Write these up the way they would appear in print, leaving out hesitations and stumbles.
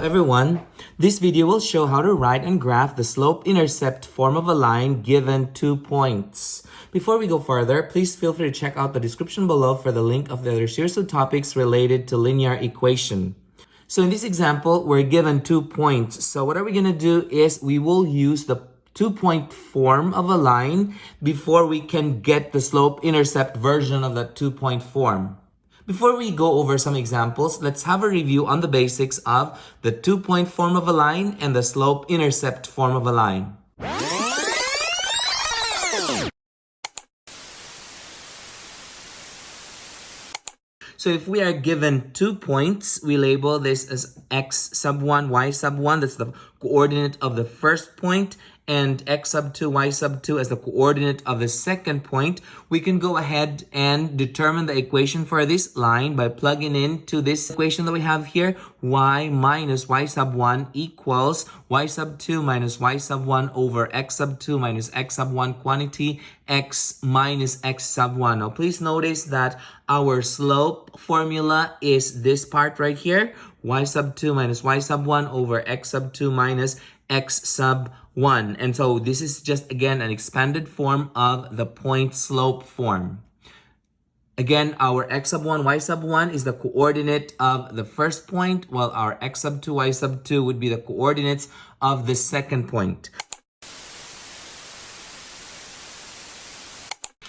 everyone. This video will show how to write and graph the slope-intercept form of a line given 2 points. Before we go further, please feel free to check out the description below for the link of the other series of topics related to linear equation. So in this example, we're given 2 points. So what are we going to do is we will use the 2-point form of a line before we can get the slope-intercept version of that 2-point form. Before we go over some examples, let's have a review on the basics of the 2-point form of a line and the slope-intercept form of a line. So if we are given 2 points, we label this as x sub 1, y sub 1. That's the coordinate of the first point. And x sub 2, y sub 2 as the coordinate of the second point. We can go ahead and determine the equation for this line by plugging into this equation that we have here. Y minus y sub 1 equals y sub 2 minus y sub 1 over x sub 2 minus x sub 1 quantity x minus x sub 1. Now please notice that our slope formula is this part right here. Y sub 2 minus y sub 1 over x sub 2 minus x sub 1. And so this is just, again, an expanded form of the point slope form. Again, our x sub 1, y sub 1 is the coordinate of the first point, while our x sub 2, y sub 2 would be the coordinates of the second point.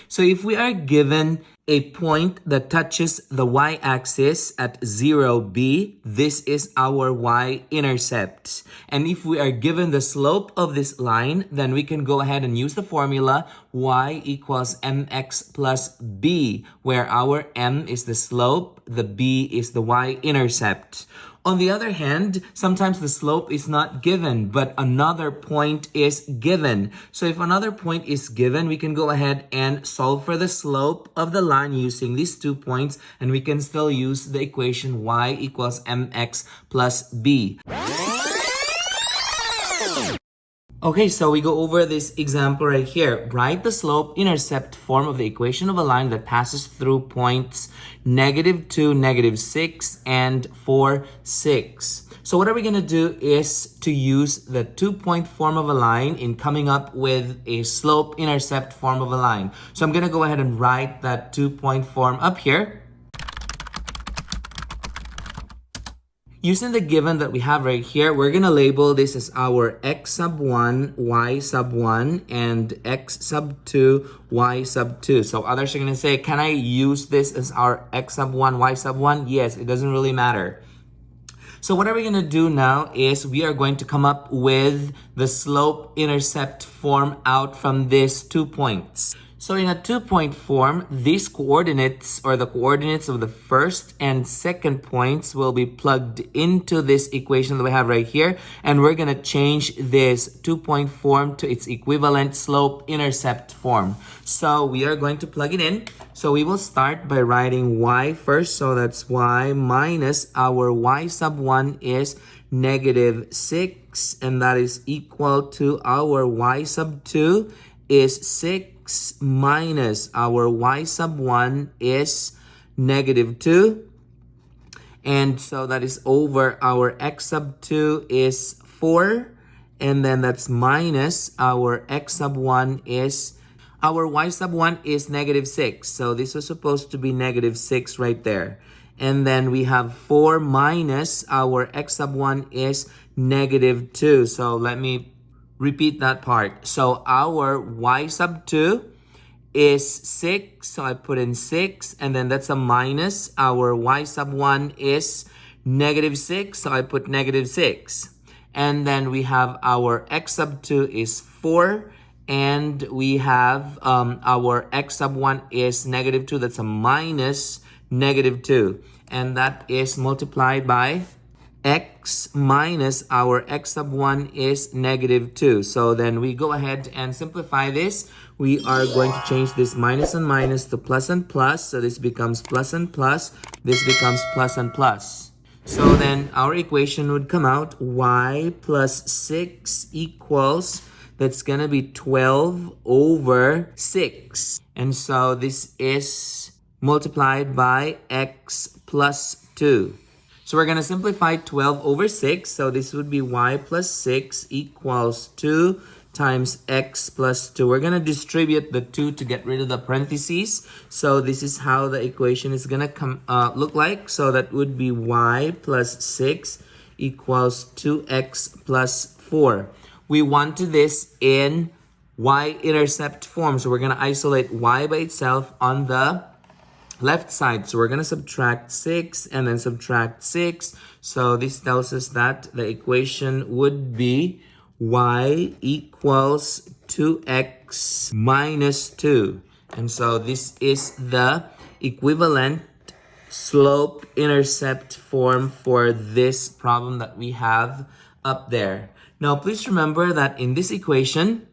So if we are given a point that touches the y-axis at 0, b, this is our y-intercept. And if we are given the slope of this line, then we can go ahead and use the formula y equals mx plus b, where our m is the slope, the b is the y-intercept. On the other hand, sometimes the slope is not given, but another point is given. So if another point is given, we can go ahead and solve for the slope of the line using these 2 points, and we can still use the equation y equals mx plus b. Okay, so we go over this example right here. Write the slope-intercept form of the equation of a line that passes through points -2, -6, and 4, 6. So what are we going to do is to use the 2-point form of a line in coming up with a slope-intercept form of a line. So I'm going to go ahead and write that 2-point form up here. Using the given that we have right here, we're going to label this as our x sub 1, y sub 1, and x sub 2, y sub 2. So others are going to say, can I use this as our x sub 1, y sub 1? Yes, it doesn't really matter. So what are we going to do now is we are going to come up with the slope-intercept form out from these 2 points. So in a 2-point form, these coordinates, or the coordinates of the first and second points, will be plugged into this equation that we have right here. And we're going to change this 2-point form to its equivalent slope-intercept form. So we are going to plug it in. So we will start by writing y first. So that's y minus our y sub 1 is -6. And that is equal to our y sub 2 is 6 minus our y sub 1 is -2. And so that is over our x sub 2 is 4. And then that's minus our x sub 1 is, our y sub 1 is -6. So this was supposed to be -6 right there. And then we have 4 minus our x sub 1 is -2. So let me repeat that part. So our y sub 2 is 6. So I put in 6, and then that's a minus. Our y sub 1 is -6. So I put -6. And then we have our x sub 2 is 4. And we have our x sub 1 is -2. That's a minus -2. And that is multiplied by x minus our x sub 1 is -2. So then we go ahead and simplify this. We are going to change this minus and minus to plus and plus. So this becomes plus and plus. This becomes plus and plus. So then our equation would come out y plus 6 equals, that's going to be 12 over 6. And so this is multiplied by x plus 2. So we're going to simplify 12 over 6. So this would be y plus 6 equals 2 times x plus 2. We're going to distribute the 2 to get rid of the parentheses. So this is how the equation is going to look like. So that would be y plus 6 equals 2x plus 4. We want this in y-intercept form. So we're going to isolate y by itself on the left side. So we're going to subtract 6 and then subtract 6. So this tells us that the equation would be y equals 2x minus 2. And so this is the equivalent slope-intercept form for this problem that we have up there. Now, please remember that in this equation,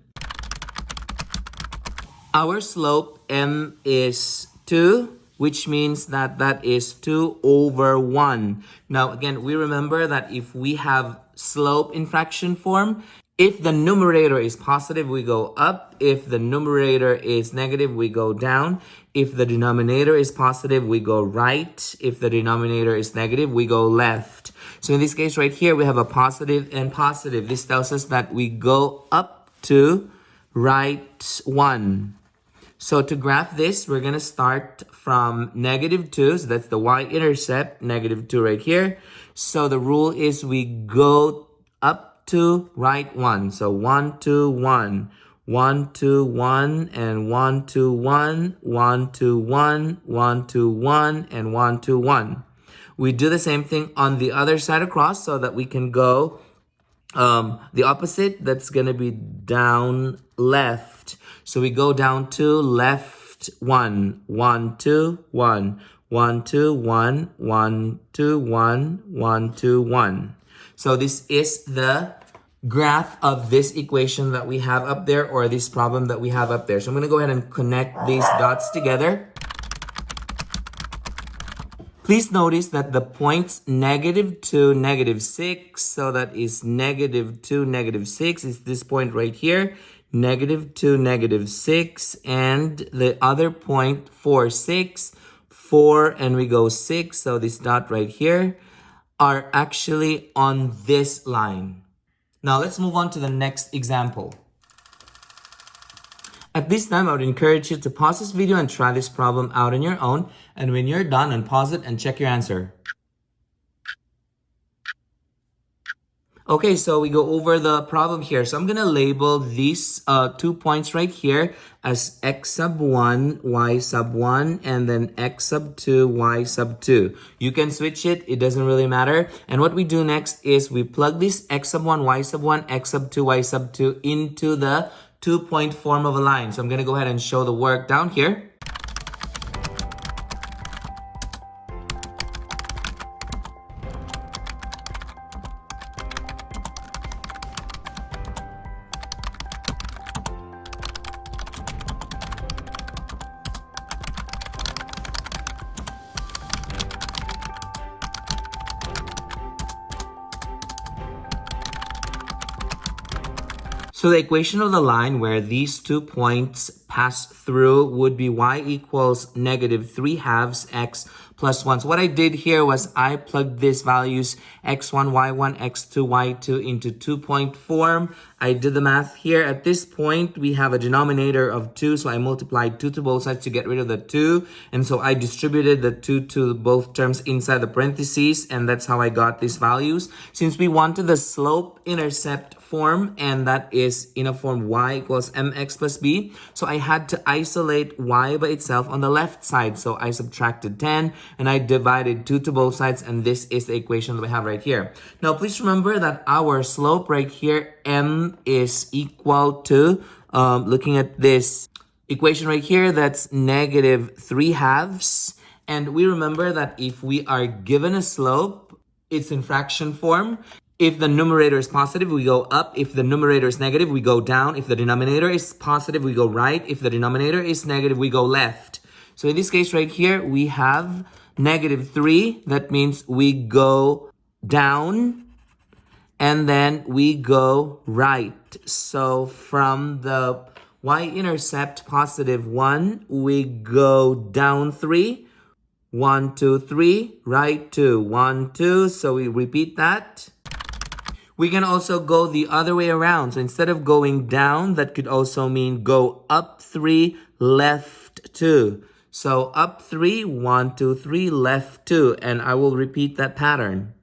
our slope m is 2, which means that that is 2 over 1. Now, again, we remember that if we have slope in fraction form, if the numerator is positive, we go up. If the numerator is negative, we go down. If the denominator is positive, we go right. If the denominator is negative, we go left. So in this case right here, we have a positive and positive. This tells us that we go up to right 1. So to graph this, we're going to start from negative 2. So that's the y-intercept, negative 2 right here. So the rule is we go up to right 1. So 1, 2, 1. 1, 2, 1, and 1, 2, 1, 1, 2, 1, 1, 2, 1, and 1, 2, 1. We do the same thing on the other side across so that we can go the opposite. That's going to be down left. So we go down to left 1. 1, 2, 1. 1, 2, 1. 1, 2, 1. 1, 2, 1. So this is the graph of this equation that we have up there, or this problem that we have up there. So I'm going to go ahead and connect these dots together. Please notice that the points negative 2, negative 6, so that is negative 2, negative 6 is this point right here, negative 2, negative 6, and the other point 4, 6, 4, and we go 6, so this dot right here are actually on this line. Now let's move on to the next example. At this time, I would encourage you to pause this video and try this problem out on your own. And when you're done, unpause it and check your answer. Okay, so we go over the problem here. So I'm going to label these 2 points right here as x sub 1, y sub 1, and then x sub 2, y sub 2. You can switch it. It doesn't really matter. And what we do next is we plug this x sub 1, y sub 1, x sub 2, y sub 2 into the 2-point form of a line. So I'm going to go ahead and show the work down here. So the equation of the line where these 2 points pass through would be y equals negative 3 halves x plus 1. So what I did here was I plugged these values x1, y1, x2, y2 into 2-point form. I did the math here. At this point, we have a denominator of 2, so I multiplied 2 to both sides to get rid of the 2. And so I distributed the 2 to both terms inside the parentheses, and that's how I got these values. Since we wanted the slope-intercept form, and that is in a form y equals mx plus b, so I had to isolate y by itself on the left side. So I subtracted 10 and I divided 2 to both sides, and this is the equation that we have right here. Now please remember that our slope right here, m, is equal to looking at this equation right here, that's negative 3 halves. And we remember that if we are given a slope, it's in fraction form. If the numerator is positive, we go up. If the numerator is negative, we go down. If the denominator is positive, we go right. If the denominator is negative, we go left. So in this case right here, we have negative 3. That means we go down and then we go right. So from the y-intercept positive 1, we go down 3. 1, 2, 3, right 2, 1, 2. So we repeat that. We can also go the other way around. So instead of going down, that could also mean go up 3, left 2. So up 3, 1, 2, 3, left 2. And I will repeat that pattern.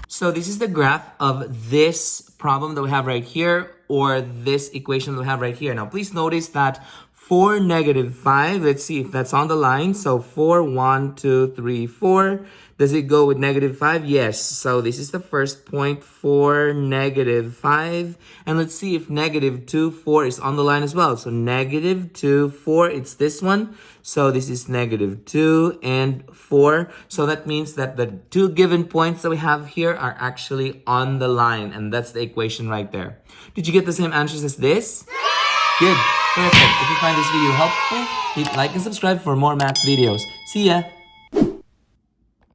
So this is the graph of this problem that we have right here, or this equation that we have right here. Now, please notice that for negative 5, let's see if that's on the line. So 4, 1, 2, 3, 4. Does it go with negative 5? Yes. So this is the first point for negative 5. And let's see if negative 2, 4 is on the line as well. So negative 2, 4, it's this one. So this is negative 2 and 4. So that means that the two given points that we have here are actually on the line. And that's the equation right there. Did you get the same answers as this? Good. Perfect. If you find this video helpful, hit like and subscribe for more math videos. See ya!